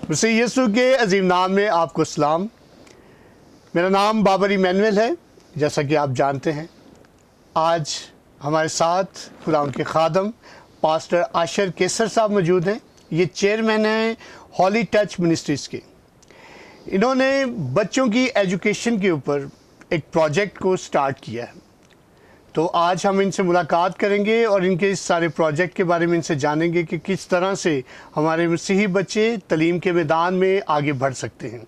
मसीह यीशु के अजीम नाम में आपको सलाम। मेरा नाम बाबर इमैनुअल है। जैसा कि आप जानते हैं, आज हमारे साथ खुदा उनके खादम पास्टर आशर केसर साहब मौजूद हैं। ये चेयरमैन हैं हॉली टच मिनिस्ट्रीज़ के। इन्होंने बच्चों की एजुकेशन के ऊपर एक प्रोजेक्ट को स्टार्ट किया है। तो आज हम इनसे मुलाकात करेंगे और इनके इस सारे प्रोजेक्ट के बारे में इनसे जानेंगे कि किस तरह से हमारे मसीही बच्चे तालीम के मैदान में आगे बढ़ सकते हैं।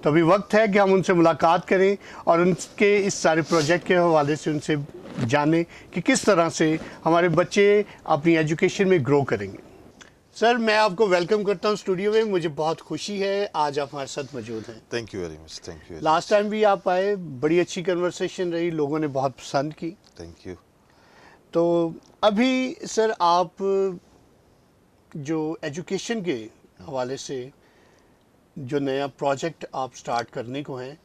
तो अभी वक्त है कि हम उनसे मुलाकात करें और उनके इस सारे प्रोजेक्ट के हवाले से उनसे जानें कि किस तरह से हमारे बच्चे अपनी एजुकेशन में ग्रो करेंगे। सर, मैं आपको वेलकम करता हूं स्टूडियो में। मुझे बहुत खुशी है आज आप हमारे साथ मौजूद हैं। Thank you very much. Thank you. Last time भी आप आए, बड़ी अच्छी कन्वर्सेशन रही, लोगों ने बहुत पसंद की। Thank you. तो अभी सर, आप जो एजुकेशन के हवाले से जो नया प्रोजेक्ट आप स्टार्ट करने को हैं,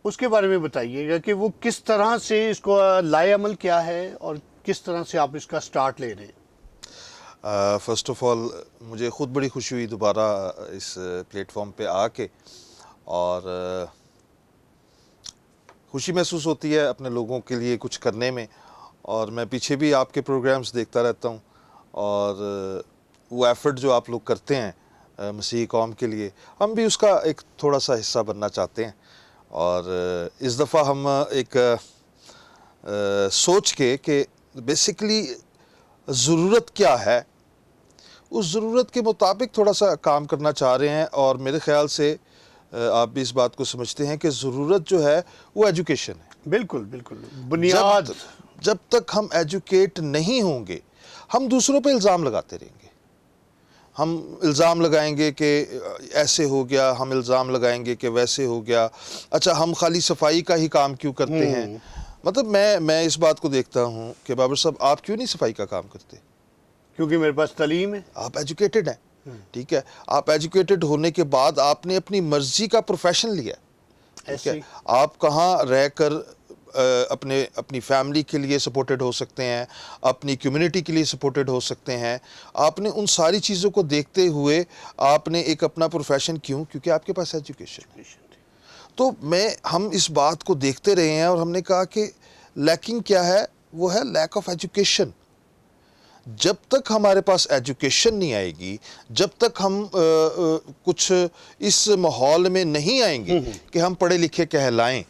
उसके बारे में बताइएगा कि वो किस तरह से इसको लाए अमल क्या है और किस तरह से आप इसका स्टार्ट ले रहे हैं। फ़र्स्ट ऑफ ऑल मुझे ख़ुद बड़ी खुशी हुई दोबारा इस प्लेटफॉर्म पे आके, और खुशी महसूस होती है अपने लोगों के लिए कुछ करने में। और मैं पीछे भी आपके प्रोग्राम्स देखता रहता हूँ, और वो एफ़र्ट जो आप लोग करते हैं मसीही कौम के लिए, हम भी उसका एक थोड़ा सा हिस्सा बनना चाहते हैं। और इस दफ़ा हम एक सोच के कि बेसिकली ज़रूरत क्या है, उस ज़रूरत के मुताबिक थोड़ा सा काम करना चाह रहे हैं। और मेरे ख़्याल से आप भी इस बात को समझते हैं कि ज़रूरत जो है वो एजुकेशन है। बिल्कुल बिल्कुल, बुनियाद। जब तक हम एजुकेट नहीं होंगे, हम दूसरों पे इल्ज़ाम लगाते रहेंगे। हम इल्ज़ाम लगाएंगे कि ऐसे हो गया, हम इल्ज़ाम लगाएंगे कि वैसे हो गया। अच्छा, हम खाली सफाई का ही काम क्यों करते हैं? मतलब मैं इस बात को देखता हूँ कि बाबर साहब, आप क्यों नहीं सफाई का काम करते? क्योंकि मेरे पास तालीम है। आप एजुकेटेड हैं, ठीक है। आप एजुकेटेड होने के बाद आपने अपनी मर्जी का प्रोफेशन लिया, ठीक है। आप कहाँ रहकर अपनी फैमिली के लिए सपोर्टेड हो सकते हैं, अपनी कम्युनिटी के लिए सपोर्टेड हो सकते हैं। आपने उन सारी चीज़ों को देखते हुए आपने एक अपना प्रोफेशन क्यों? क्योंकि आपके पास एजुकेशन। तो हम इस बात को देखते रहे हैं और हमने कहा कि लैकिंग क्या है? वो है लैक ऑफ एजुकेशन। जब तक हमारे पास एजुकेशन नहीं आएगी, जब तक हम कुछ इस माहौल में नहीं आएंगे कि हम पढ़े लिखे कहलाएं,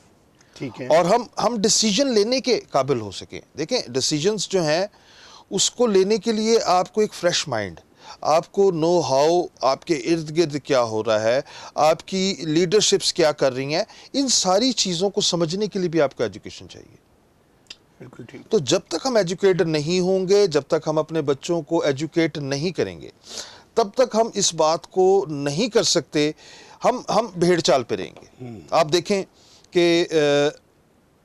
ठीक है, और हम डिसीजन लेने के काबिल हो सकें। देखें, डिसीजंस जो हैं उसको लेने के लिए आपको एक फ्रेश माइंड, आपको नो हाउ, आपके इर्द गिर्द क्या हो रहा है, आपकी लीडरशिप्स क्या कर रही हैं, इन सारी चीज़ों को समझने के लिए भी आपको एजुकेशन चाहिए। बिल्कुल ठीक। तो जब तक हम एजुकेटेड नहीं होंगे, जब तक हम अपने बच्चों को एजुकेट नहीं करेंगे, तब तक हम इस बात को नहीं कर सकते। हम भेड़ चाल पे रहेंगे। आप देखें कि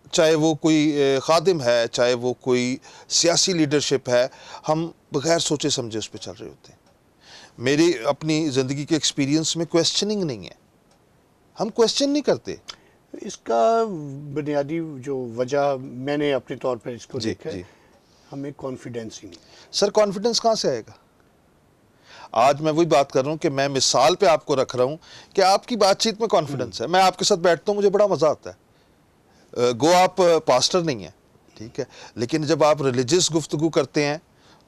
चाहे वो कोई खादिम है, चाहे वो कोई सियासी लीडरशिप है, हम बगैर सोचे समझे उस पर चल रहे होते हैं। मेरी अपनी ज़िंदगी के एक्सपीरियंस में क्वेश्चनिंग नहीं है, हम क्वेश्चन नहीं करते। इसका बुनियादी जो वजह मैंने अपने तौर पर इसको देखा है, हमें कॉन्फिडेंस ही नहीं। सर, कॉन्फिडेंस कहाँ से आएगा? आज मैं वही बात कर रहा हूँ कि मैं मिसाल पे आपको रख रहा हूँ कि आपकी बातचीत में कॉन्फिडेंस है। मैं आपके साथ बैठता हूँ, मुझे बड़ा मज़ा आता है। गो आप पास्टर नहीं है, ठीक है, लेकिन जब आप रिलीजियस गुफ्तगू करते हैं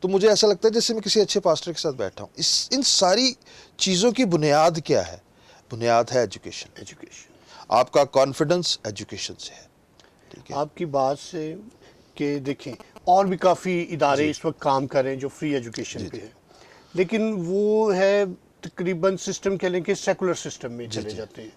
तो मुझे ऐसा लगता है जैसे मैं किसी अच्छे पास्टर के साथ बैठा हूँ। इन सारी चीज़ों की बुनियाद क्या है? बुनियाद है एजुकेशन। आपका कॉन्फिडेंस एजुकेशन से है, ठीक है। आपकी बात से कि देखें, और भी काफ़ी इदारे इस वक्त काम कर रहे हैं जो फ्री एजुकेशन पे है, लेकिन वो है तकरीबन सिस्टम कह लें कि सेकुलर सिस्टम में चले जाते हैं।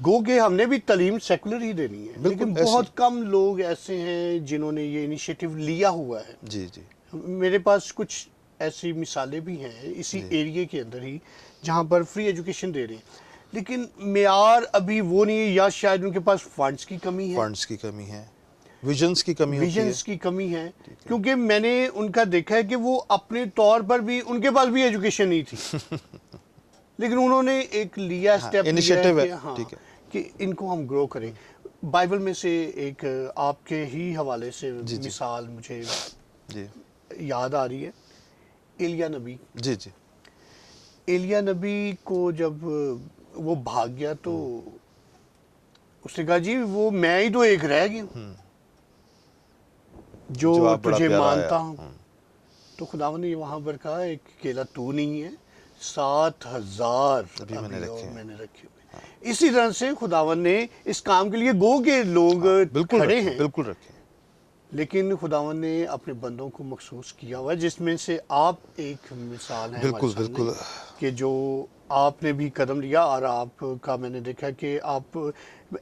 गो के हमने भी तालीम सेकुलर ही देनी है, लेकिन बहुत कम लोग ऐसे हैं जिन्होंने ये इनिशिएटिव लिया हुआ है। जी जी, मेरे पास कुछ ऐसी मिसालें भी हैं इसी एरिया के अंदर ही जहाँ पर फ्री एजुकेशन दे रहे हैं, लेकिन मेयार अभी वो नहीं है, या शायद उनके पास फंड्स की कमी है, विजन्स की कमी है। क्योंकि मैंने उनका देखा है कि वो अपने तौर पर भी, उनके पास भी एजुकेशन नहीं थी लेकिन उन्होंने एक लिया स्टेप, इनिशिएटिव है, ठीक है, कि इनको हम ग्रो करें। बाइबल में से एक आपके ही हवाले से मिसाल मुझे याद आ रही है, एलिया नबी। जी जी, एलिया नबी को जब वो भाग गया तो उसने कहा जी वो मैं ही तो एक रह गया हूं जो जवाब बड़ा तुझे प्यारा मानता आया। हूं। तो खुदावंद ने वहां पर कहा एक अकेला तू नहीं है, 7,000 अभी मैंने अभी और रखे हैं। मैंने रखे हुए। इसी तरह से खुदावंद ने इस काम के लिए गो के लोग बिल्कुल खड़े रखें, हैं, बिल्कुल रखें। लेकिन खुदावंद ने अपने बंदों को मखसूस किया हुआ है, जिसमें से आप एक मिसाल है बिल्कुल, हमारे सामने बिल्कुल। कि जो आपने भी कदम लिया और आपका मैंने देखा कि आप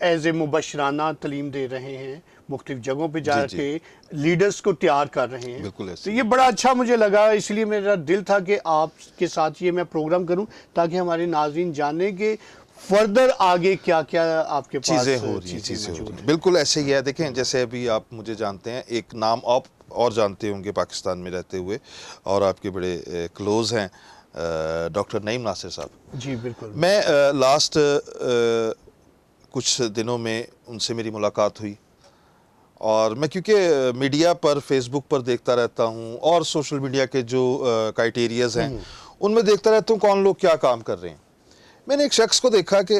एज ए मुबशराना तालीम दे रहे हैं, मुख्तलिफ जगहों पे जी, जाके लीडर्स को तैयार कर रहे हैं। बिल्कुल तो ऐसे ये बड़ा अच्छा मुझे लगा, इसलिए मेरा दिल था कि आपके साथ ये मैं प्रोग्राम करूं ताकि हमारे नाज़रीन जाने के फर्दर आगे क्या क्या आपके पास चीज़ें हो रही हैं, चीज़ें हो रही हैं। बिल्कुल ऐसे ही है। देखें, जैसे अभी आप मुझे जानते हैं, एक नाम आप और जानते होंगे पाकिस्तान में रहते हुए, और आपके बड़े क्लोज़ हैं, डॉक्टर नईम नासिर साहब। जी बिल्कुल। मैं लास्ट कुछ दिनों में उनसे मेरी मुलाकात हुई, और मैं क्योंकि मीडिया पर, फेसबुक पर देखता रहता हूँ, और सोशल मीडिया के जो क्राइटेरियाज़ हैं उनमें देखता रहता हूँ कौन लोग क्या काम कर रहे हैं। मैंने एक शख्स को देखा कि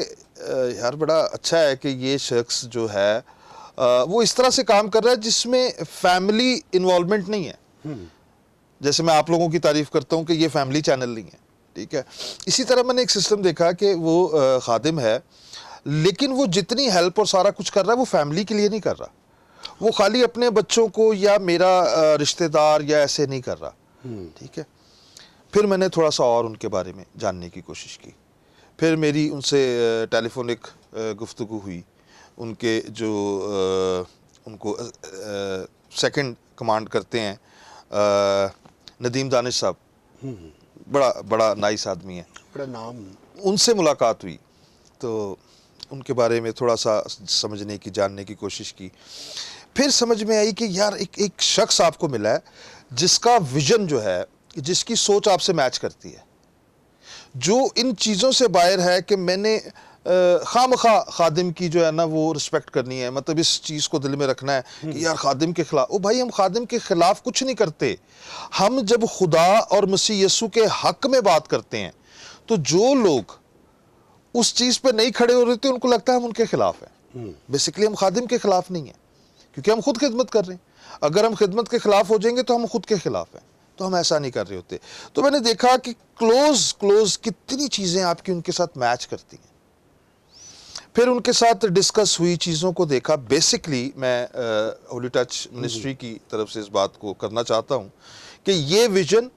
यार बड़ा अच्छा है कि ये शख्स जो है वो इस तरह से काम कर रहा है जिसमें फैमिली इन्वॉल्वमेंट नहीं है। जैसे मैं आप लोगों की तारीफ़ करता हूँ कि ये फैमिली चैनल नहीं है, ठीक है। इसी तरह मैंने एक सिस्टम देखा कि वो खादिम है, लेकिन वो जितनी हेल्प और सारा कुछ कर रहा है वो फैमिली के लिए नहीं कर रहा, वो खाली अपने बच्चों को या मेरा रिश्तेदार या ऐसे नहीं कर रहा, ठीक है। फिर मैंने थोड़ा सा और उनके बारे में जानने की कोशिश की, फिर मेरी उनसे टेलीफोनिक गुफ्तगू हुई। उनके जो उनको सेकंड कमांड करते हैं, नदीम दानिश साहब, बड़ा बड़ा नाइस आदमी है, बड़ा नाम। उनसे मुलाकात हुई, तो उनके बारे में थोड़ा सा समझने की, जानने की कोशिश की। फिर समझ में आई कि यार एक शख्स आपको मिला है जिसका विजन जो है, जिसकी सोच आपसे मैच करती है, जो इन चीज़ों से बाहर है कि मैंने खामखा खादिम की जो है ना वो रिस्पेक्ट करनी है, मतलब इस चीज़ को दिल में रखना है कि यार खादिम के खिलाफ, ओ भाई हम खादिम के खिलाफ कुछ नहीं करते। हम जब खुदा और मसीह यीशु के हक में बात करते हैं तो जो लोग उस चीज़ पे नहीं खड़े हो रहे थे उनको लगता है हम उनके खिलाफ हैं। बेसिकली हम खादिम के खिलाफ नहीं है, क्योंकि हम खुद खिदमत कर रहे हैं। अगर हम खिदमत के खिलाफ हो जाएंगे तो हम खुद के खिलाफ हैं, तो हम ऐसा नहीं कर रहे होते। तो मैंने देखा कि क्लोज कितनी चीज़ें आपकी उनके साथ मैच करती हैं। फिर उनके साथ डिस्कस हुई, चीज़ों को देखा। बेसिकली मैं होली टच मिनिस्ट्री की तरफ से इस बात को करना चाहता हूँ कि ये विजन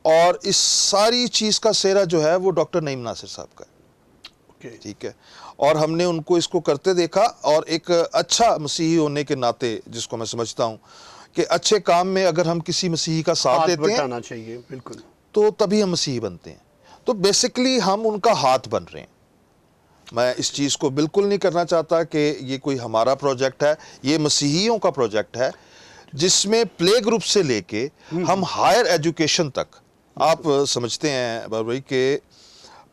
और इस सारी चीज़ का सेहरा जो है वो डॉक्टर नईम नासिर साहब का है, ठीक है। और हमने उनको इसको करते देखा, और एक अच्छा मसीही होने के नाते, जिसको मैं समझता हूँ कि अच्छे काम में अगर हम किसी मसीही का साथ देते हैं चाहिए, बिल्कुल, तो तभी हम मसीही बनते हैं। तो बेसिकली हम उनका हाथ बन रहे हैं। मैं इस चीज़ को बिल्कुल नहीं करना चाहता कि ये कोई हमारा प्रोजेक्ट है, ये मसीहियों का प्रोजेक्ट है, जिसमें प्ले ग्रुप से लेके हम हायर एजुकेशन तक, आप समझते हैं भाई कि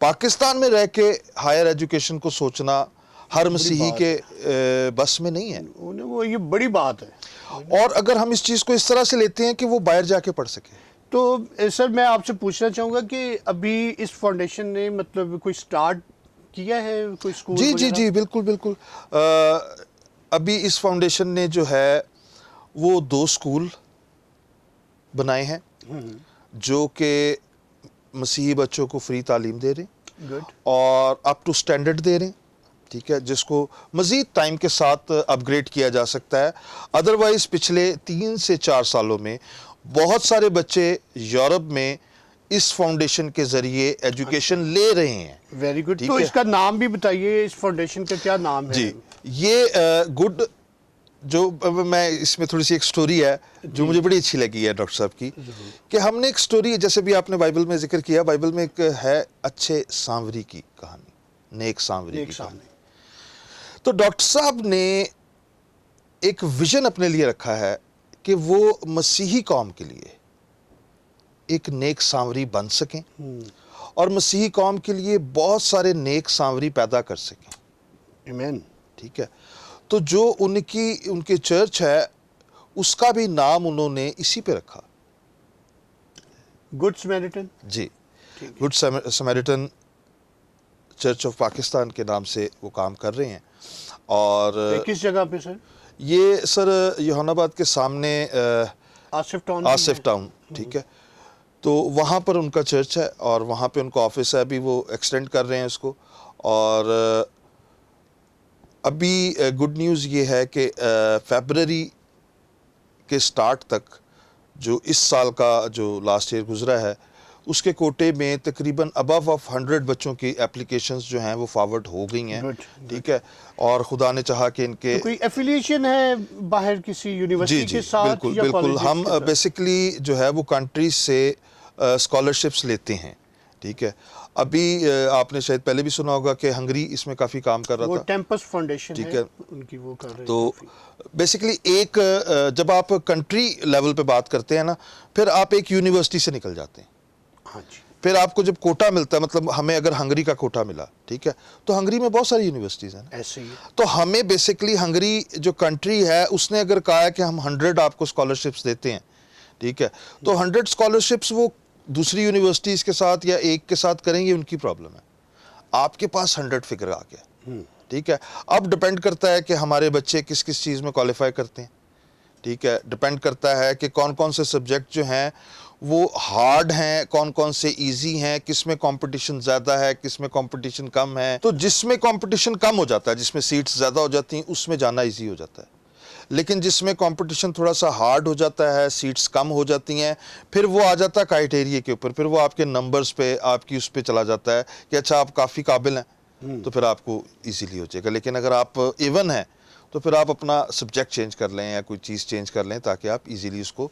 पाकिस्तान में रह के हायर एजुकेशन को सोचना हर मसीही के बस में नहीं है, वो ये बड़ी बात है। और अगर हम इस चीज़ को इस तरह से लेते हैं कि वो बाहर जाके पढ़ सके। तो सर मैं आपसे पूछना चाहूँगा कि अभी इस फाउंडेशन ने मतलब कोई स्टार्ट किया है, कोई स्कूल? जी जी जी, बिल्कुल बिल्कुल। अभी इस फाउंडेशन ने जो है वो 2 स्कूल बनाए हैं जो कि मसीही बच्चों को फ्री तालीम दे रहे हैं, गुड, और अप टू स्टैंडर्ड दे रहे हैं, ठीक है, जिसको मज़ीद टाइम के साथ अपग्रेड किया जा सकता है। अदरवाइज़ पिछले 3 से 4 सालों में बहुत सारे बच्चे यूरोप में इस फाउंडेशन के ज़रिए एजुकेशन ले रहे हैं। Very good. तो इसका नाम भी बताइए, इस फाउंडेशन का क्या नाम है? जी, ये गुड, जो मैं इसमें थोड़ी सी एक स्टोरी है जो मुझे बड़ी अच्छी लगी है डॉक्टर साहब की, कि हमने एक स्टोरी, जैसे भी आपने बाइबल में जिक्र किया, बाइबल में एक है अच्छे सांवरी की कहानी, नेक सांवरी की कहानी। तो डॉक्टर साहब ने एक विजन अपने लिए रखा है कि वो मसीही कौम के लिए एक नेक सांवरी बन सकें और मसीही कौम के लिए बहुत सारे नेक सांवरी पैदा कर सकें। आमीन। ठीक है। तो जो उनकी चर्च है उसका भी नाम उन्होंने इसी पे रखा, गुड समैरिटन। जी। Good Samaritan church of Pakistan के नाम से वो काम कर रहे हैं। और किस जगह पे सर? ये सर योहानाबाद के सामने आसिफ टाउन। ठीक है, तो वहाँ पर उनका चर्च है और वहाँ पे उनका ऑफिस है। अभी वो एक्सटेंड कर रहे हैं उसको। और अभी गुड न्यूज़ ये है कि फरवरी के स्टार्ट तक जो इस साल का जो लास्ट ईयर गुजरा है उसके कोटे में तकरीबन अबव ऑफ 100 बच्चों की एप्लीकेशंस जो हैं वो फॉरवर्ड हो गई हैं। ठीक है, और खुदा ने चाहा कि इनके तो कोई एफिलिएशन है बाहर किसी यूनिवर्सिटी के साथ? बिल्कुल या बिल्कुल, कॉलेजेस हम के साथ? बेसिकली जो है वो कंट्रीज से स्कॉलरशिप्स लेते हैं। ठीक है, अभी आपने शायद पहले भी सुना होगा कि हंगरी इसमें काफ़ी काम कर रहा वो था। टेम्पस फाउंडेशन ठीक है, है, उनकी वो कर रहे हैं तो काफी। बेसिकली एक जब आप कंट्री लेवल पे बात करते हैं ना, फिर आप एक यूनिवर्सिटी से निकल जाते हैं। हाँ जी। फिर आपको जब कोटा मिलता है, मतलब हमें अगर हंगरी का कोटा मिला, ठीक है, तो हंगरी में बहुत सारी यूनिवर्सिटीज़ हैं ना, ऐसे ही है। तो हमें बेसिकली हंगरी जो कंट्री है उसने अगर कहा है कि हम 100 आपको स्कॉलरशिप्स देते हैं, ठीक है, तो 100 स्कॉलरशिप्स वो दूसरी यूनिवर्सिटीज़ के साथ या एक के साथ करेंगे, उनकी प्रॉब्लम है। आपके पास 100 फिगर आ गया। ठीक है, अब डिपेंड करता है कि हमारे बच्चे किस किस चीज़ में क्वालिफाई करते हैं। ठीक है, डिपेंड करता है कि कौन कौन से सब्जेक्ट जो हैं वो हार्ड हैं, कौन कौन से इजी हैं, किस में कंपटीशन ज़्यादा है, किस में कंपटीशन कम है। तो जिसमें कंपटीशन कम हो जाता है, जिसमें सीट्स ज़्यादा हो जाती हैं, उसमें जाना इजी हो जाता है। लेकिन जिसमें कंपटीशन थोड़ा सा हार्ड हो जाता है, सीट्स कम हो जाती हैं, फिर वो आ जाता है क्राइटेरिया के ऊपर, फिर वो आपके नंबर्स पे, आपकी उस पर चला जाता है कि अच्छा आप काफ़ी काबिल हैं, तो फिर आपको ईजीली हो जाएगा। लेकिन अगर आप इवन हैं तो फिर आप अपना सब्जेक्ट चेंज कर लें या कोई चीज़ चेंज कर लें ताकि आप इजीली उसको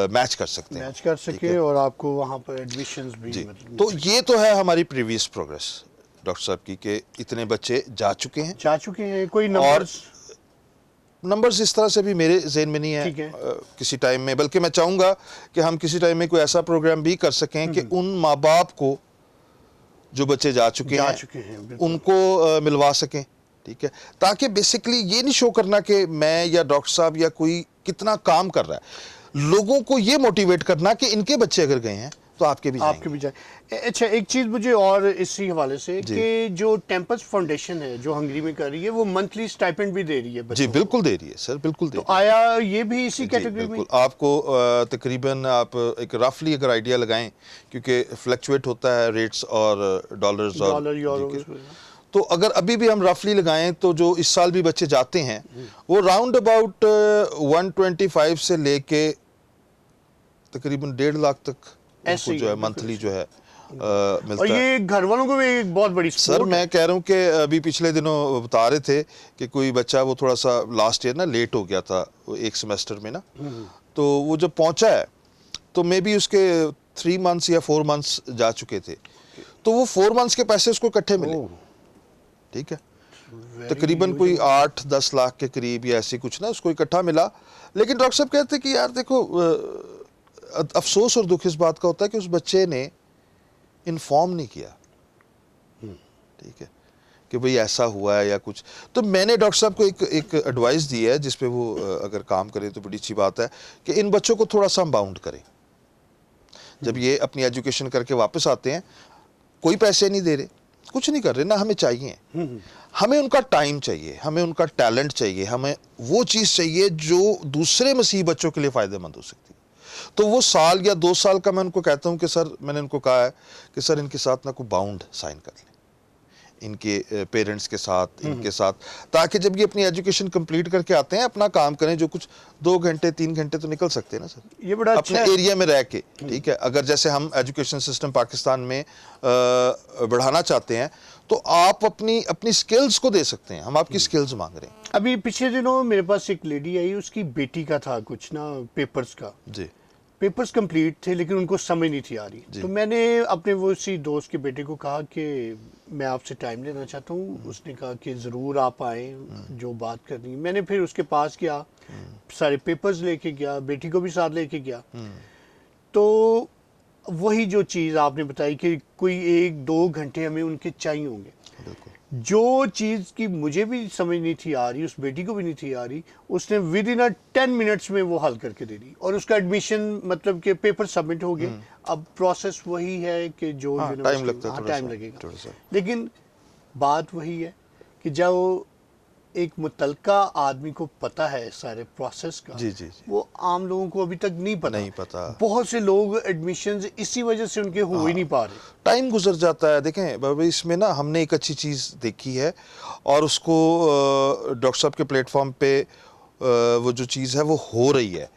मैच कर सकते हैं। मैच कर सके और आपको वहाँ पर एडमिशन्स भी जी, मतलब तो ये तो है हमारी प्रीवियस प्रोग्रेस डॉक्टर साहब की कि इतने बच्चे जा चुके हैं। जा चुके हैं। कोई और नंबर्स? इस तरह से भी मेरे ज़हन में नहीं है, ठीक है। किसी टाइम में, बल्कि मैं चाहूँगा कि हम किसी टाइम में कोई ऐसा प्रोग्राम भी कर सकें कि उन माँ बाप को जो बच्चे जा चुके हैं बिल्कुल। उनको मिलवा सकें। ठीक है, ताकि बेसिकली ये नहीं शो करना कि मैं या डॉक्टर साहब या कोई कितना काम कर रहा है, लोगों को ये मोटिवेट करना कि इनके बच्चे अगर गए हैं तो आपके भी जाए। अच्छा, एक चीज़ मुझे और इसी हवाले से कि जो टेम्पस फाउंडेशन है जो हंगरी में कर रही है, वो मंथली स्टाइपेंड भी दे रही है बच्चों जी बिल्कुल दे रही है सर, बिल्कुल दे तो रही है। आया ये भी इसी कैटेगरी में? आपको तकरीबन आप एक रफली अगर आइडिया लगाएं, क्योंकि फ्लक्चुएट होता है रेट्स और डॉलर्स और डॉलर यूरो, तो अगर अभी भी हम रफली लगाएं तो जो इस साल भी बच्चे जाते हैं वो राउंड अबाउट 125 से लेके तकरीबन 1.5 लाख तक उनको जो है मंथली जो है मिलता और है। ये घर वालों को भी एक बहुत बड़ी सर सपोर्ट मैं कह रहा हूँ कि अभी पिछले दिनों बता रहे थे कि कोई बच्चा वो थोड़ा सा लास्ट ईयर ना लेट हो गया था, वो एक सेमेस्टर में ना, तो वो जब पहुंचा है तो मे बी उसके 3 मंथ्स या 4 मंथ्स जा चुके थे, तो वो 4 मंथ्स के पैसे उसको इकट्ठे मिले। ठीक है, तकरीबन कोई 8-10 लाख के करीब या ऐसी कुछ ना उसको इकट्ठा मिला। लेकिन डॉक्टर साहब कहते कि यार देखो, अफसोस और दुख इस बात का होता है कि उस बच्चे ने इन्फॉर्म नहीं किया। ठीक है, कि भाई ऐसा हुआ है या कुछ। तो मैंने डॉक्टर साहब को एक एडवाइस दी है जिस पे वो अगर काम करें तो बड़ी अच्छी बात है कि इन बच्चों को थोड़ा सा हम बाउंड करें। जब ये अपनी एजुकेशन करके वापस आते हैं, कोई पैसे नहीं दे रहे, कुछ नहीं कर रहे ना, हमें चाहिए, हमें उनका टाइम चाहिए, हमें उनका टैलेंट चाहिए, हमें वो चीज़ चाहिए जो दूसरे मसीह बच्चों के लिए फ़ायदेमंद हो सकती है। तो वो साल या 2 साल का मैं उनको कहता हूँ कि सर, मैंने उनको कहा है कि सर इनके साथ ना कोई बाउंड साइन कर लें, इनके पेरेंट्स के साथ, इनके साथ, ताकि जब ये अपनी एजुकेशन कंप्लीट करके आते हैं अपना काम करें, जो कुछ 2 घंटे 3 घंटे तो निकल सकते हैं ना सर, ये बड़ा अपने अच्छा एरिया में रह के। ठीक है, अगर जैसे हम एजुकेशन सिस्टम पाकिस्तान में बढ़ाना चाहते हैं तो आप अपनी स्किल्स को दे सकते हैं, हम आपकी स्किल्स मांग रहे हैं। अभी पिछले दिनों मेरे पास एक लेडी आई, उसकी बेटी का था कुछ ना पेपर्स का, जी पेपर्स कंप्लीट थे लेकिन उनको समझ नहीं थी आ रही। तो मैंने अपने वो उसी दोस्त के बेटे को कहा कि मैं आपसे टाइम लेना चाहता हूँ। उसने कहा कि ज़रूर आप आए, जो बात करनी है। मैंने फिर उसके पास गया, सारे पेपर्स लेके गया, बेटी को भी साथ लेके गया। तो वही जो चीज़ आपने बताई कि कोई 1-2 घंटे हमें उनके चाहिए होंगे, जो चीज़ की मुझे भी समझ नहीं थी आ रही, उस बेटी को भी नहीं थी आ रही, उसने विद इन 10 मिनट्स में वो हल करके दे दी और उसका एडमिशन, मतलब कि पेपर सबमिट हो गए अब प्रोसेस वही है कि जो हाँ, यूनिवर्सिटी टाइम लगता है, हाँ, थोड़ा टाइम सा, लगेगा, थोड़ा सा। लेकिन बात वही है कि जब एक मुतलका आदमी को पता है सारे प्रोसेस का, जी, जी, जी। वो आम लोगों को अभी तक नहीं पता। नहीं पता। बहुत से लोग एडमिशंस इसी वजह से उनके हो ही नहीं पा रहे। टाइम गुजर जाता है। देखें बाबा, इसमें ना हमने एक अच्छी चीज़ देखी है और उसको डॉक्टर साहब के प्लेटफॉर्म पे वो जो चीज़ है वो हो रही है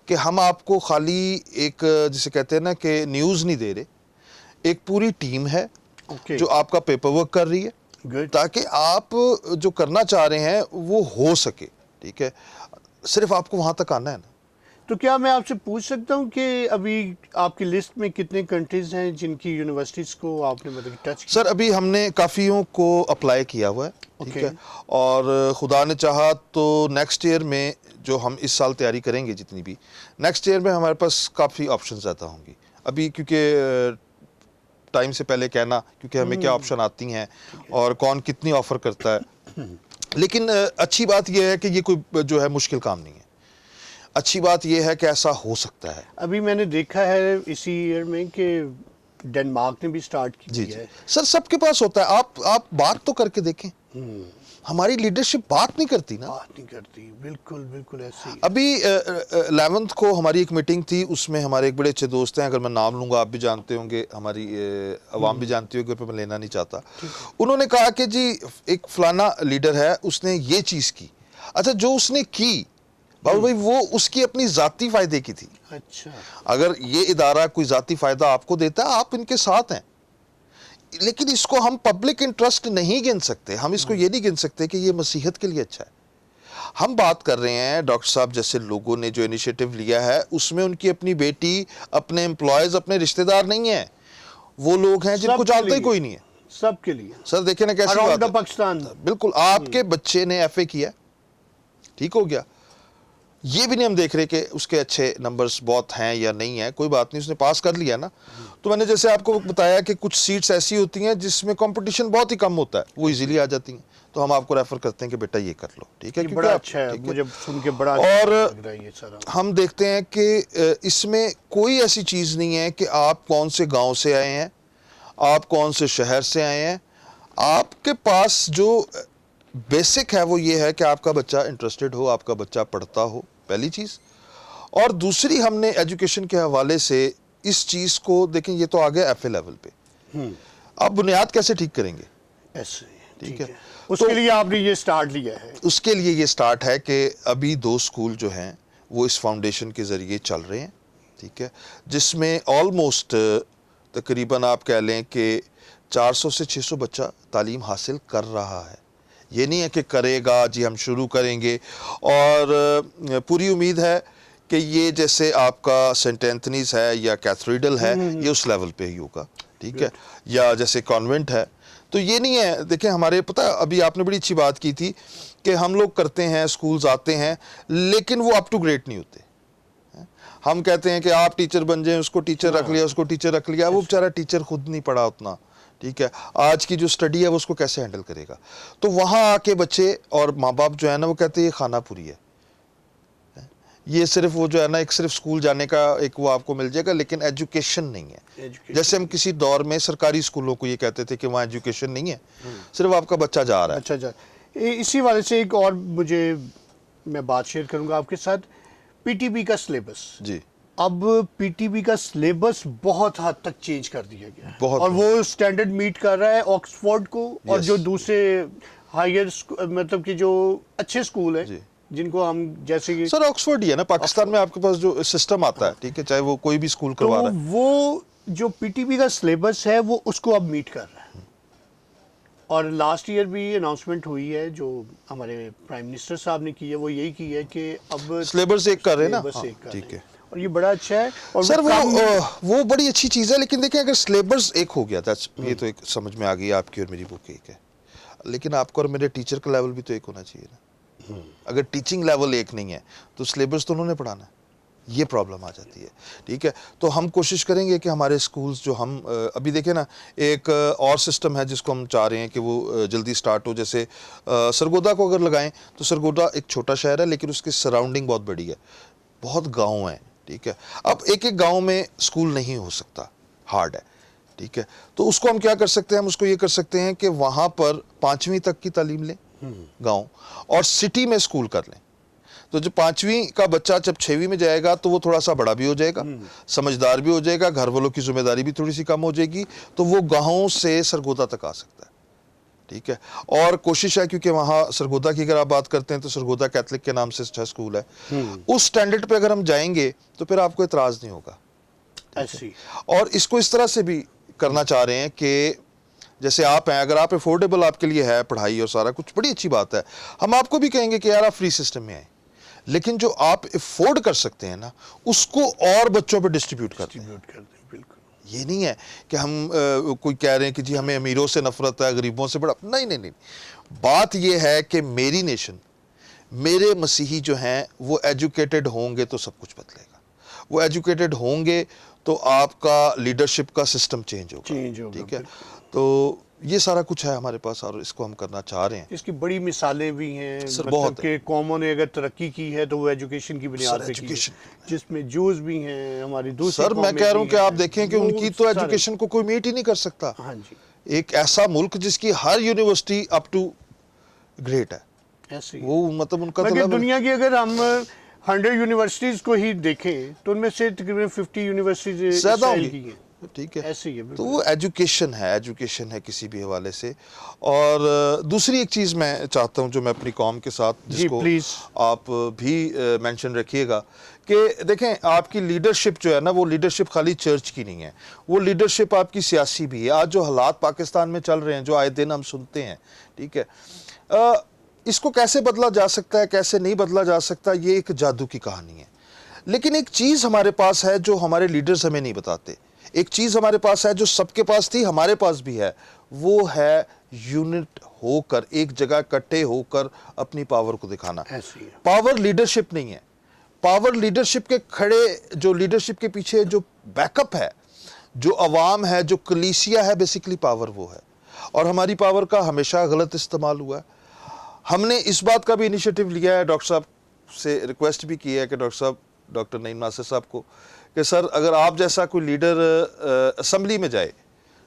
कि हम आपको खाली एक जिसे कहते हैं ना कि न्यूज़ नहीं दे रहे, एक पूरी टीम है ओके, जो आपका पेपर वर्क कर रही है गुड। ताकि आप जो करना चाह रहे हैं वो हो सके। ठीक है, सिर्फ आपको वहाँ तक आना है ना। तो क्या मैं आपसे पूछ सकता हूँ कि अभी आपकी लिस्ट में कितने कंट्रीज हैं जिनकी यूनिवर्सिटीज़ को आपने मतलब टच किया? सर अभी हमने काफ़ियों को अप्लाई किया हुआ है। ठीक Okay. है, और खुदा ने चाहा तो नेक्स्ट ईयर में जो हम इस साल तैयारी करेंगे जितनी भी, नेक्स्ट ईयर में हमारे पास काफ़ी ऑप्शंस ज़्यादा होंगी। अभी क्योंकि टाइम से पहले कहना, क्योंकि हमें क्या ऑप्शन आती हैं और कौन कितनी ऑफ़र करता है, लेकिन अच्छी बात यह है कि ये कोई जो है मुश्किल काम नहीं है। अच्छी बात यह है कि ऐसा हो सकता है। अभी मैंने देखा है इसी ईयर में कि डेनमार्क ने भी स्टार्ट जी की जी है। सर, सबके पास होता है। आप बात तो करके देखें। हमारी लीडरशिप बात नहीं करती ना। बात नहीं करती, बिल्कुल बिल्कुल ऐसे ही। अभी 11th को हमारी एक मीटिंग थी, उसमें हमारे एक बड़े अच्छे दोस्त हैं, अगर मैं नाम लूँगा आप भी जानते होंगे, हमारी अवाम भी जानती होगी, पर मैं लेना नहीं चाहता। उन्होंने कहा कि जी एक फलाना लीडर है, उसने ये चीज़ की। अच्छा, जो उसने की बाबू भाई, वो उसकी अपनी ज़ाती फ़ायदे की थी। अच्छा, अगर ये इदारा कोई ज़ाती फ़ायदा आपको देता है, आप इनके साथ हैं, लेकिन इसको हम पब्लिक इंटरेस्ट नहीं गिन सकते। हम इसको ये नहीं गिन सकते कि ये मसीहत के लिए अच्छा है। हम बात कर रहे हैं डॉक्टर साहब जैसे लोगों ने जो इनिशिएटिव लिया है, उसमें उनकी अपनी बेटी, अपने एम्प्लॉयज़, अपने रिश्तेदार नहीं हैं। वो लोग हैं जिनको सबके जानता ही लिए। कोई नहीं है। सबके लिए, सर देखे ना कैसी अराउंड बात द है। पाकिस्तान। बिल्कुल, आपके बच्चे ने एफए किया, ठीक हो गया, ये भी नहीं हम देख रहे कि उसके अच्छे नंबर्स बहुत हैं या नहीं है, कोई बात नहीं, उसने पास कर लिया ना। तो मैंने जैसे आपको बताया कि कुछ सीट्स ऐसी होती हैं जिसमें कंपटीशन बहुत ही कम होता है, वो इजीली आ जाती हैं, तो हम आपको रेफर करते हैं कि बेटा ये कर लो। ठीक है, ये क्योंकि बड़ा आप- अच्छा है, ठीक मुझे सुन के बड़ा और अच्छा लग रहा है ये सारा। हम देखते हैं कि इसमें कोई ऐसी चीज़ नहीं है कि आप कौन से गांव से आए हैं, आप कौन से शहर से आए हैं। आपके पास जो बेसिक है वो ये है कि आपका बच्चा इंटरेस्टेड हो, आपका बच्चा पढ़ता हो, पहली चीज़। और दूसरी, हमने एजुकेशन के हवाले से इस चीज़ को देखें, ये तो आ गया एफए लेवल पे। आप बुनियाद कैसे ठीक करेंगे? ऐसे ही, ठीक ठीक है। है। उसके लिए आपने ये स्टार्ट लिया है। उसके लिए ये स्टार्ट है कि अभी 2 स्कूल जो हैं वो इस फाउंडेशन के ज़रिए चल रहे हैं। ठीक है, जिसमें ऑलमोस्ट तकरीबन आप कह लें कि 400 से 600 बच्चा तालीम हासिल कर रहा है। ये नहीं है कि करेगा जी, हम शुरू करेंगे। और पूरी उम्मीद है कि ये जैसे आपका सेंट एंथनीज है या कैथरीडल है, ये उस लेवल पे ही होगा। ठीक है, या जैसे कॉन्वेंट है। तो ये नहीं है, देखें हमारे पता है, अभी आपने बड़ी अच्छी बात की थी कि हम लोग करते हैं, स्कूल्स आते हैं, लेकिन वो अप टू ग्रेड नहीं होते। हम कहते हैं कि आप टीचर बन जाएं, उसको टीचर रख लिया, उसको टीचर रख लिया, वो बेचारा टीचर खुद नहीं पढ़ा उतना। ठीक है, आज की जो स्टडी है वो उसको कैसे हैंडल करेगा। तो वहाँ आके बच्चे और माँ बाप जो है ना, वो कहते हैं ये खाना पूरी है, ये सिर्फ वो जो है ना, एक सिर्फ स्कूल जाने का एक वो आपको मिल जाएगा, लेकिन एजुकेशन नहीं है। Education जैसे हम किसी दौर में सरकारी स्कूलों को ये कहते थे कि वहाँ एजुकेशन नहीं है, सिर्फ आपका बच्चा जा रहा है। अच्छा अच्छा, इसी वाले से एक और मुझे मैं बात शेयर करूंगा आपके साथ, पीटीबी का सिलेबस। जी, अब पीटीबी का सिलेबस बहुत हद तक चेंज कर दिया गया है, बहुत और वो स्टैंडर्ड मीट कर रहा है ऑक्सफोर्ड को और Yes. जो दूसरे हायर मतलब कि जो अच्छे स्कूल जी। है जिनको हम जैसे कि सर ऑक्सफोर्ड ही है ना, पाकिस्तान में आपके पास जो सिस्टम आता है, ठीक है, चाहे वो कोई भी स्कूल तो करवा रहा है। वो जो पीटीबी का सिलेबस है वो उसको अब मीट कर रहा है। और लास्ट ईयर भी अनाउंसमेंट हुई है जो हमारे प्राइम मिनिस्टर साहब ने की है, वो यही की है कि अब सिलेबस एक कर रहे हैं ना। सिलेबस हाँ, एक कर ठीक रहे है हैं। और ये बड़ा अच्छा है। और सर, कम- वो बड़ी अच्छी चीज़ है, लेकिन देखें अगर सिलेबस एक हो गया, ये तो एक समझ में आ गई, आपकी और मेरी बुक एक है, लेकिन आपको और मेरे टीचर का लेवल भी तो एक होना चाहिए ना। अगर टीचिंग लेवल एक नहीं है तो सिलेबस तो उन्होंने पढ़ाना है, ये प्रॉब्लम आ जाती है। ठीक है, तो हम कोशिश करेंगे कि हमारे स्कूल्स जो हम अभी देखें ना, एक और सिस्टम है जिसको हम चाह रहे हैं कि वो जल्दी स्टार्ट हो। जैसे सरगोदा को अगर लगाएं तो सरगोदा एक छोटा शहर है, लेकिन उसकी सराउंडिंग बहुत बड़ी है, बहुत गाँव हैं। ठीक है। अब एक एक गांव में स्कूल नहीं हो सकता, हार्ड है, ठीक है। तो उसको हम क्या कर सकते हैं, हम उसको ये कर सकते हैं कि वहाँ पर 5वीं तक की तालीम लें गांव, और सिटी में स्कूल कर लें। तो जो 5वीं का बच्चा जब 6वीं में जाएगा तो वो थोड़ा सा बड़ा भी हो जाएगा, समझदार भी हो जाएगा, घर वालों की जिम्मेदारी भी थोड़ी सी कम हो जाएगी, तो वो गाँव से सरगोदा तक आ सकता है, ठीक है। और कोशिश है, क्योंकि वहाँ सरगोदा की अगर आप बात करते हैं तो सरगोदा कैथलिक के नाम से अच्छा स्कूल है, उस स्टैंडर्ड पे अगर हम जाएंगे तो फिर आपको एतराज़ नहीं होगा। ऐसी और इसको इस तरह से भी करना चाह रहे हैं कि जैसे आप हैं, अगर आप अफोर्डेबल आपके लिए है पढ़ाई और सारा कुछ, बड़ी अच्छी बात है, हम आपको भी कहेंगे कि यार आप फ्री सिस्टम में आए, लेकिन जो आप अफोर्ड कर सकते हैं ना, उसको और बच्चों पे डिस्ट्रीब्यूट कर दें। बिल्कुल। ये नहीं है कि हम कोई कह रहे हैं कि जी हमें अमीरों से नफरत है, गरीबों से बड़ा, नहीं नहीं नहीं। बात ये है कि मेरी नेशन, मेरे मसीही जो हैं वो एजुकेटेड होंगे तो सब कुछ बदलेगा, वो एजुकेटेड होंगे तो आपका लीडरशिप का सिस्टम चेंज होगा, ठीक है। तो ये सारा कुछ है हमारे पास और इसको हम करना चाह रहे हैं। इसकी बड़ी मिसालें भी हैं सर, मतलब बहुत कि कौमों ने अगर तरक्की की है तो वो एजुकेशन की बुनियाद पे की है, जिसमें जूस भी हैं, हमारी दूसरी सर मैं कह रहा हूँ कि आप देखें कि उनकी तो एजुकेशन को कोई मीट ही नहीं कर सकता। हाँ जी, एक ऐसा मुल्क जिसकी हर यूनिवर्सिटी अप टू ग्रेट है, ऐसे ही वो मतलब उनका मगर तो दुनिया की अगर हम 100 यूनिवर्सिटीज को ही देखें तो उनमें से तकरीबन 50 यूनिवर्सिटीज ज्यादा इस्राइल होंगी, की हैं, ठीक है। ऐसे ही है तो बिल्कुल। वो एजुकेशन है किसी भी हवाले से। और दूसरी एक चीज़ मैं चाहता हूँ जो मैं अपनी कौम के साथ, जिसको प्लीज आप भी मेंशन रखिएगा, कि देखें आपकी लीडरशिप जो है ना, वो लीडरशिप खाली चर्च की नहीं है, वो लीडरशिप आपकी सियासी भी है। आज जो हालात पाकिस्तान में चल रहे हैं, जो आए दिन हम सुनते हैं, ठीक है, इसको कैसे बदला जा सकता है, कैसे नहीं बदला जा सकता, ये एक जादू की कहानी है। लेकिन एक चीज़ हमारे पास है जो हमारे लीडर्स हमें नहीं बताते, एक चीज़ हमारे पास है जो सबके पास थी, हमारे पास भी है, वो है यूनिट होकर, एक जगह इकट्ठे होकर अपनी पावर को दिखाना। ऐसे ही है। पावर लीडरशिप नहीं है, पावर लीडरशिप के खड़े, जो लीडरशिप के पीछे जो बैकअप है, जो अवाम है, जो कलीसिया है, बेसिकली पावर वो है। और हमारी पावर का हमेशा गलत इस्तेमाल हुआ है। हमने इस बात का भी इनिशिएटिव लिया है, डॉक्टर साहब से रिक्वेस्ट भी की है कि डॉक्टर साहब, डॉक्टर नईम नासिर साहब को, कि सर अगर आप जैसा कोई लीडर असम्बली में जाए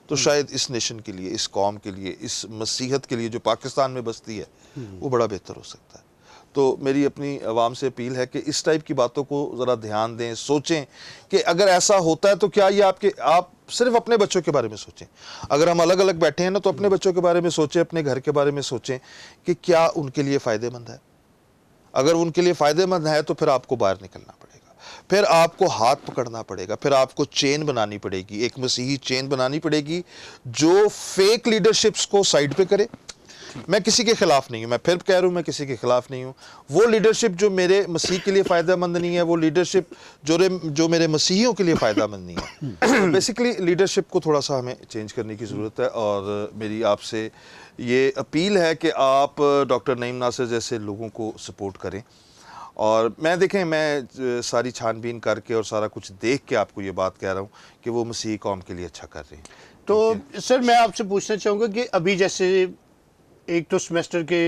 तो शायद इस नेशन के लिए, इस कौम के लिए, इस मसीहत के लिए जो पाकिस्तान में बसती है, वो बड़ा बेहतर हो सकता है। तो मेरी अपनी आवाम से अपील है कि इस टाइप की बातों को ज़रा ध्यान दें, सोचें कि अगर ऐसा होता है तो क्या ये आप सिर्फ अपने बच्चों के बारे में सोचें। अगर हम अलग अलग बैठे हैं ना, तो अपने बच्चों के बारे में सोचें, अपने घर के बारे में सोचें कि क्या उनके लिए फ़ायदेमंद है। अगर उनके लिए फ़ायदेमंद है तो फिर आपको बाहर निकलना पड़ेगा, फिर आपको हाथ पकड़ना पड़ेगा, फिर आपको चेन बनानी पड़ेगी, एक मसीही चेन बनानी पड़ेगी जो फेक लीडरशिप्स को साइड पे करे। मैं किसी के खिलाफ नहीं हूँ, मैं फिर कह रहा हूँ, मैं किसी के खिलाफ नहीं हूँ। वो लीडरशिप जो मेरे मसीह के लिए फ़ायदेमंद नहीं है, वो लीडरशिप जो मेरे मसीहियों के लिए फ़ायदेमंद नहीं है। बेसिकली लीडरशिप को थोड़ा सा हमें चेंज करने की ज़रूरत है। और मेरी आपसे ये अपील है कि आप डॉक्टर नईम नासिर जैसे लोगों को सपोर्ट करें। और मैं सारी छानबीन करके और सारा कुछ देख के आपको ये बात कह रहा हूँ कि वो मसीही कौम के लिए अच्छा कर रहे हैं। तो सर मैं आपसे पूछना चाहूँगा कि अभी जैसे एक तो सेमेस्टर के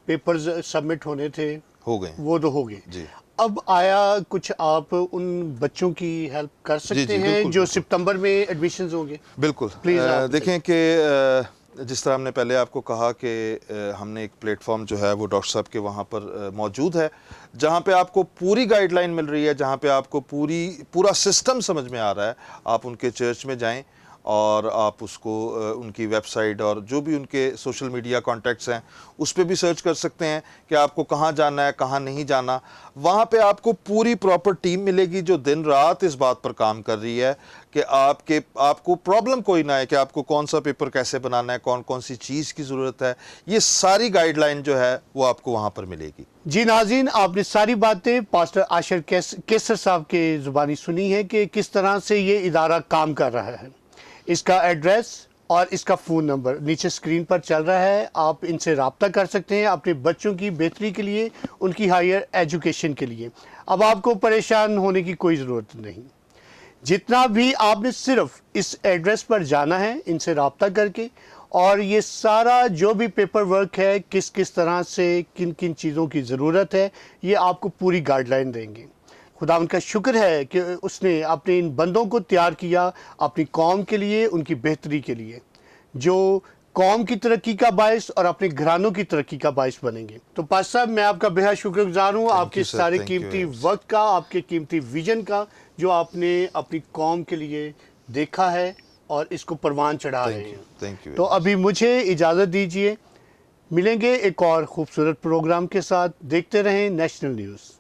पेपर्स सबमिट होने थे, हो गए, वो तो हो गए जी। अब आया कुछ, आप उन बच्चों की हेल्प कर सकते हैं बिल्कुल, जो बिल्कुल। सितंबर में एडमिशन्स होंगे? बिल्कुल। प्लीज़ आप देखें कि जिस तरह हमने पहले आपको कहा कि हमने एक प्लेटफॉर्म जो है वो डॉक्टर साहब के वहाँ पर मौजूद है, जहाँ पे आपको पूरी गाइडलाइन मिल रही है, जहाँ पे आपको पूरा सिस्टम समझ में आ रहा है। आप उनके चर्च में जाएं और आप उसको उनकी वेबसाइट और जो भी उनके सोशल मीडिया कॉन्टैक्ट्स हैं उस पर भी सर्च कर सकते हैं कि आपको कहाँ जाना है, कहाँ नहीं जाना। वहाँ पे आपको पूरी प्रॉपर टीम मिलेगी जो दिन रात इस बात पर काम कर रही है कि आपको प्रॉब्लम कोई ना है कि आपको कौन सा पेपर कैसे बनाना है, कौन कौन सी चीज़ की ज़रूरत है। ये सारी गाइडलाइन जो है वो आपको वहाँ पर मिलेगी। जी नाज़रीन, आपने सारी बातें पास्टर आशिर कैसर साहब के ज़ुबानी सुनी है कि किस तरह से ये इदारा काम कर रहा है। इसका एड्रेस और इसका फ़ोन नंबर नीचे स्क्रीन पर चल रहा है, आप इनसे रब्ता कर सकते हैं अपने बच्चों की बेहतरी के लिए, उनकी हायर एजुकेशन के लिए। अब आपको परेशान होने की कोई ज़रूरत नहीं, जितना भी आपने सिर्फ इस एड्रेस पर जाना है इनसे रब्ता करके, और ये सारा जो भी पेपर वर्क है, किस किस तरह से किन किन चीज़ों की ज़रूरत है, ये आपको पूरी गाइडलाइन देंगे। खुदावंद का शुक्र है कि उसने अपने इन बंदों को तैयार किया अपनी कौम के लिए, उनकी बेहतरी के लिए, जो कौम की तरक्की का बायस और अपने घरानों की तरक्की का बायस बनेंगे। तो पास्टर साहब, मैं आपका बेहद शुक्रगुजार हूँ आपके sir, सारे thank you कीमती very much. वक्त का, आपके कीमती विजन का, जो आपने अपनी कौम के लिए देखा है और इसको परवान चढ़ा रहे हैं। Thank you. तो अभी मुझे इजाज़त दीजिए, मिलेंगे एक और खूबसूरत प्रोग्राम के साथ। देखते रहें नेशनल न्यूज़।